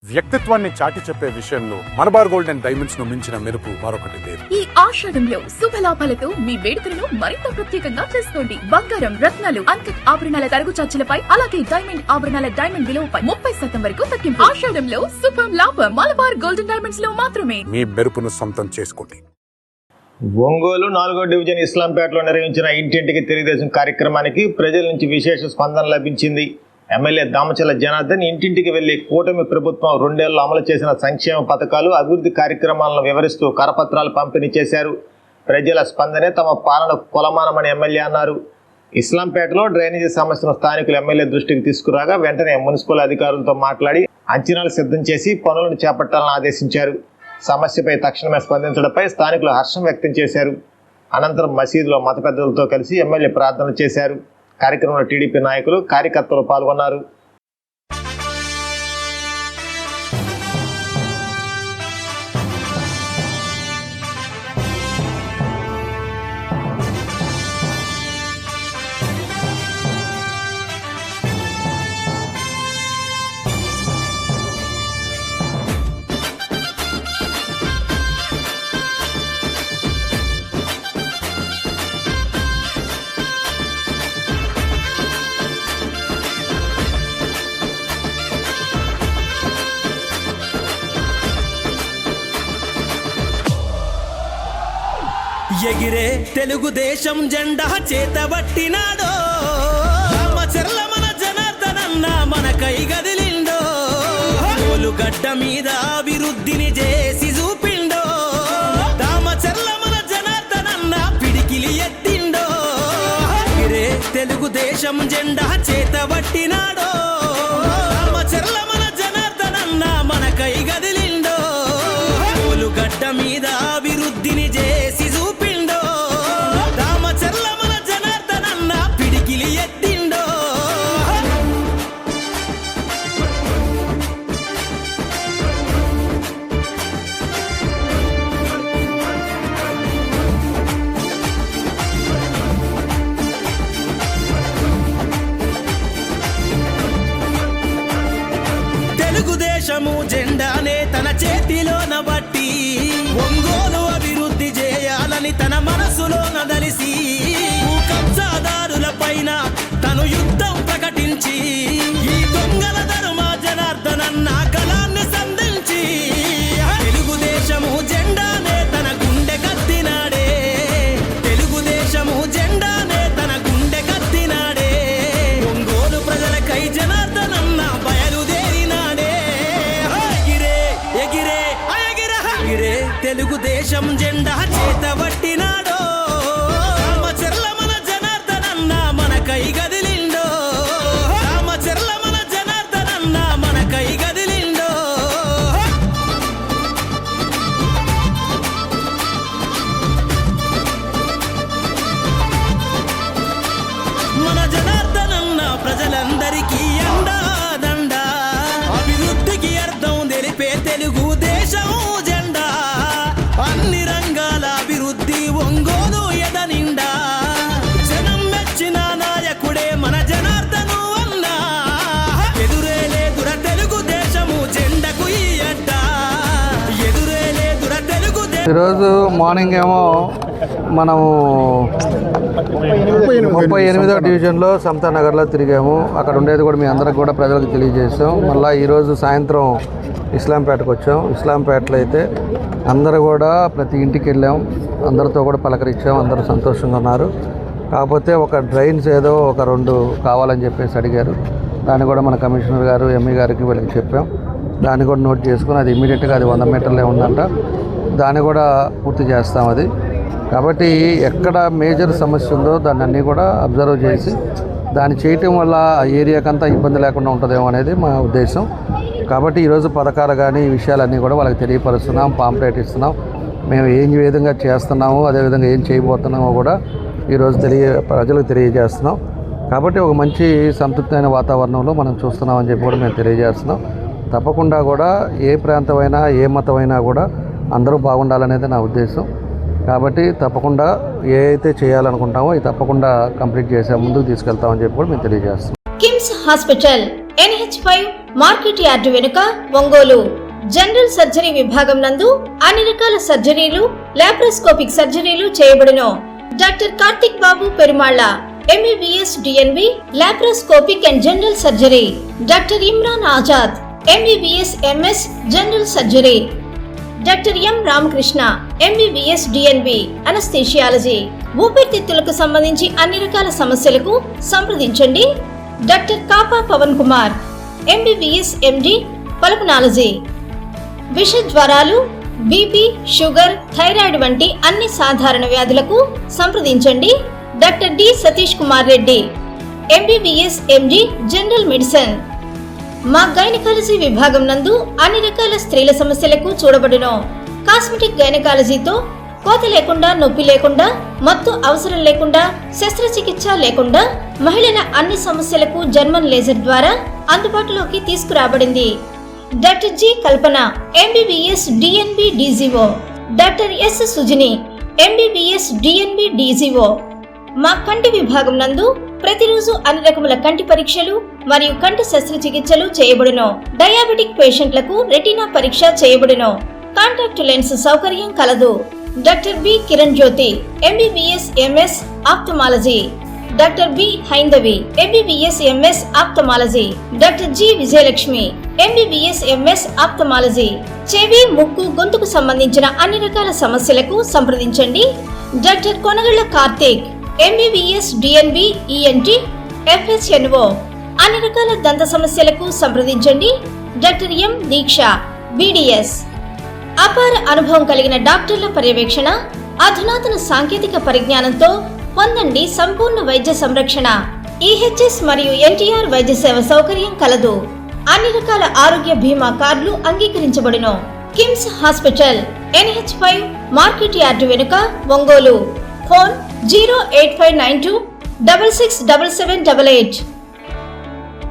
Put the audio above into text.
వ్యక్తిత్వాన్ని చాటి చెప్పే విషయంలో మలబార్ గోల్డ్ అండ్ డైమండ్స్ ను మించిన మెరుపు మరొకటి లేదు. ఈ ఆషాఢంలో శుభలాభాలతో మీ వేడుకలను మరింత ప్రత్యేకంగా చేసుకోండి. బంగారం, రత్నాలు, అన్కట్ ఆభరణాల తరుగు చార్జీలపై, అలాగే డైమండ్ ఆభరణాల డైమండ్ విలువపై 30% వరకు తగ్గింపు. ఆషాఢంలో శుభ లాభం మలబార్ గోల్డ్ అండ్ డైమండ్స్ లో మాత్రమే. మీ మెరుపును సొంతం చేసుకోండి. ఒంగోలు 4వ డివిజన్ ఇస్లాంపేటలో నిర్వహించిన ఇంటింటికి తెలుగుదేశం కార్యక్రమానికి ప్రజల నుంచి విశేష స్పందన లభించింది. ఎమ్మెల్యే దామచర్ల జనార్దన్ ఇంటింటికి వెళ్లి కూటమి ప్రభుత్వం 2 ఏళ్లలో అమలు చేసిన సంక్షేమ పథకాలు, అభివృద్ధి కార్యక్రమాలను వివరిస్తూ కరపత్రాలు పంపిణీ చేశారు. ప్రజల స్పందనే తమ పాలన కొలమానమని ఎమ్మెల్యే అన్నారు. ఇస్లాంపేటలో డ్రైనేజీ సమస్యను స్థానికులు ఎమ్మెల్యే దృష్టికి తీసుకురాగా వెంటనే మున్సిపల్ అధికారులతో మాట్లాడి అంచనాలు సిద్ధం చేసి పనులను చేపట్టాలని ఆదేశించారు. సమస్యపై తక్షణమే స్పందించడంపై స్థానికులు హర్షం వ్యక్తం చేశారు. అనంతరం మసీదులో మత పెద్దలతో కలిసి ఎమ్మెల్యే ప్రార్థన చేశారు. కార్యక్రమంలో టీడీపీ నాయకులు, కార్యకర్తలు పాల్గొన్నారు. ఎగిరే తెలుగుదేశం జెండా చేతబట్టినాడో, రామచర్ల మన జనార్దనన్న మన కై గదిలిండో, గడ్డ మీద అభివృద్ధిని చేసి చూపిండో, రామచర్ల మన జనార్దనన్న పిడికిలి ఎత్తిండో. ఎగిరే తెలుగుదేశం జెండా చేతబట్టినాడో, రామచర్ల మన జనార్దనన్న మన కై గదిలిండో, గడ్డ మీద అభివృద్ధిని చేసి చూపిండో, రామచర్ల మన జనార్దనన్న పిడికిలి ఎత్తిండో. తెలుగుదేశము జెండానే తన చేతిలోన బట్టి ఒంగోలు అభివృద్ధి చేయాలని తన మనసులో నదలిసి, కబ్జాదారుల పైన తను యుద్ధం ప్రకటించి, ఈ దొంగల ధర్మ జనార్దనన్న కళాన్ని సంధించి, తెలుగుదేశము జెండానే తన గుండె కత్తినాడే, తెలుగుదేశము జెండానే తన గుండె కత్తినాడే, ఒంగోలు ప్రజలకై జనార్దనన్న బయలుదేరినాడే. ఎగిరే ఎగిరే ఎగిరే తెలుగుదేశం జెండా చేతబట్టినాడో, రామచర్ల మన జనార్దనన్న మన కై గదిలిండో, రామచర్ల మన జనార్దనన్న మన కై గదిలిండో. మన జనార్దనన్న ప్రజలందరికీ అండాదండ, అభివృద్ధికి అర్థం తెలిపే తెలుగుదేశం జెండా, అన్ని రంగాల అభివృద్ధి ఒంగోలు ఎదనిండా, జనం మెచ్చిన నాయకుడే మన జనార్దను అన్నా, ఎదురే లేదుర తెలుగుదేశము జెండకు ఈ అడ్డ, ఎదురే లేదుర తెలుగుదేశం. ఈరోజు మార్నింగ్ ఏమో మనము 38వ డివిజన్లో సమతా నగర్లో తిరిగాము. అక్కడ ఉండేది కూడా మీ అందరికి కూడా ప్రజలకు తెలియజేసాం. మళ్ళీ ఈరోజు సాయంత్రం ఇస్లాంపేటకు వచ్చాం. ఇస్లాంపేటలో అయితే అందరూ కూడా ప్రతి ఇంటికి వెళ్ళాం, అందరితో కూడా పలకరించాం, అందరూ సంతోషంగా ఉన్నారు. కాకపోతే ఒక డ్రైన్స్ ఏదో ఒక 2 కావాలని చెప్పేసి అడిగారు. దాన్ని కూడా మన కమిషనర్ గారు, ఎంఈ గారికి వీళ్ళకి చెప్పాం. దాన్ని కూడా నోట్ చేసుకుని అది ఇమీడియట్గా అది 100 మీటర్లే ఉందంట, దాన్ని కూడా పూర్తి చేస్తాం. అది కాబట్టి ఎక్కడ మేజర్ సమస్య ఉందో దాన్ని అన్నీ కూడా అబ్జర్వ్ చేసి దాన్ని చేయటం వల్ల ఆ ఏరియాకంతా ఇబ్బంది లేకుండా ఉంటుందేమో అనేది మా ఉద్దేశం. కాబట్టి ఈరోజు పథకాలు కానీ ఈ విషయాలన్నీ కూడా వాళ్ళకి తెలియపరుస్తున్నాం, పాంప్లెట్ ఇస్తున్నాం. మేము ఏం విధంగా చేస్తున్నామో అదేవిధంగా ఏం చేయబోతున్నామో కూడా ఈరోజు ప్రజలకు తెలియజేస్తున్నాం. కాబట్టి ఒక మంచి సంతృప్తమైన వాతావరణంలో మనం చూస్తున్నామని చెప్పి కూడా మేము తెలియజేస్తున్నాం. తప్పకుండా కూడా ఏ ప్రాంతమైనా ఏ మతమైనా కూడా అందరూ బాగుండాలనేది నా ఉద్దేశం. కాబట్టి తప్పకుండా ఏ అయితే చేయాలనుకుంటామో ఇది తప్పకుండా కంప్లీట్ చేసే ముందుకు తీసుకెళ్తామని చెప్పి కూడా మేము తెలియజేస్తాం. KIMS hospital NH5 market yard వెనుక, ఒంగోలు. జనరల్ సర్జరీ విభాగం నందు అన్ని రకాల సర్జరీలు, లాప్రోస్కోపిక్ సర్జరీలు చేయబడును. Doctor Karthik Babu Perumalla, MBBS DNB, laparoscopic and general surgery. Doctor Imran Azad, MBBS MS, general surgery. Doctor M Ramakrishna, MBBS DNB, anaesthesiology. ఊపిరితిత్తులకు సంబంధించి అన్ని రకాల సమస్యలకు సంప్రదించండి. Doctor Kapa Pavan Kumar, MBBS MD, pulmonology. విష జ్వరాలు, బీపీ, షుగర్, థైరాయిడ్ వంటి అన్ని సాధారణ వ్యాధులకు సంప్రదించండి. Doctor D Satish Kumar Reddy, MBBS MD, general medicine. మా గైనకాలజీ విభాగం నందు అన్ని రకాల స్త్రీల సమస్యలకు చూడబడును. కాస్మెటిక్ గైనకాలజీతో కోత లేకుండా, నొప్పి లేకుండా, మత్తు అవసరం లేకుండా, శస్త్రచికిత్స లేకుండా మహిళల అన్ని సమస్యలకు జర్మన్ లేజర్ ద్వారా అందుబాటులోకి తీసుకురాబడింది. డాక్టర్ జి కల్పన, MBBS DNB DGO. Doctor yes Sujini, MBBS DNB DGO. మా కంటి విభాగం నందు ప్రతిరోజు అన్ని రకముల కంటి పరీక్షలు మరియు కంటి శస్త్రచికిత్సలు చేయబడును. డయాబెటిక్ పేషెంట్లకు రెటీనా పరీక్ష చేయబడును. కాంటాక్ట్ లెన్స్ సౌకర్యం కలదు. Doctor B Kiran Jyothi, MBBS MS, ophthalmology. Doctor B Haindavi, MBBS MS, ophthalmology. Doctor G Vijayalakshmi, MBBS MS, ophthalmology. చెవి, ముక్కు, గొంతుకు సంబంధించిన అన్ని రకాల సమస్యలకు సంప్రదించండి. Doctor Konagalla Karthik, MBBS DNB ENT, FHNO. అన్ని రకాల దంత సమస్యలకు సంప్రదించండి. Doctor M Deeksha, BDS. అపార అనుభవం కలిగిన డాక్టర్ల పర్యవేక్షణ, అధునాతన సాంకేతిక పరిజ్ఞానంతో పొందండి సంపూర్ణ వైద్య సంరక్షణ. EHS మరియు NTR వైద్య సేవ సౌకర్యం కలదు. అన్ని రకాల ఆరోగ్య బీమా కార్డులు అంగీకరించబడును. KIMS hospital, NH5, market yard వెనుక, ఒంగోలు. ఫోన్ 08592 667788.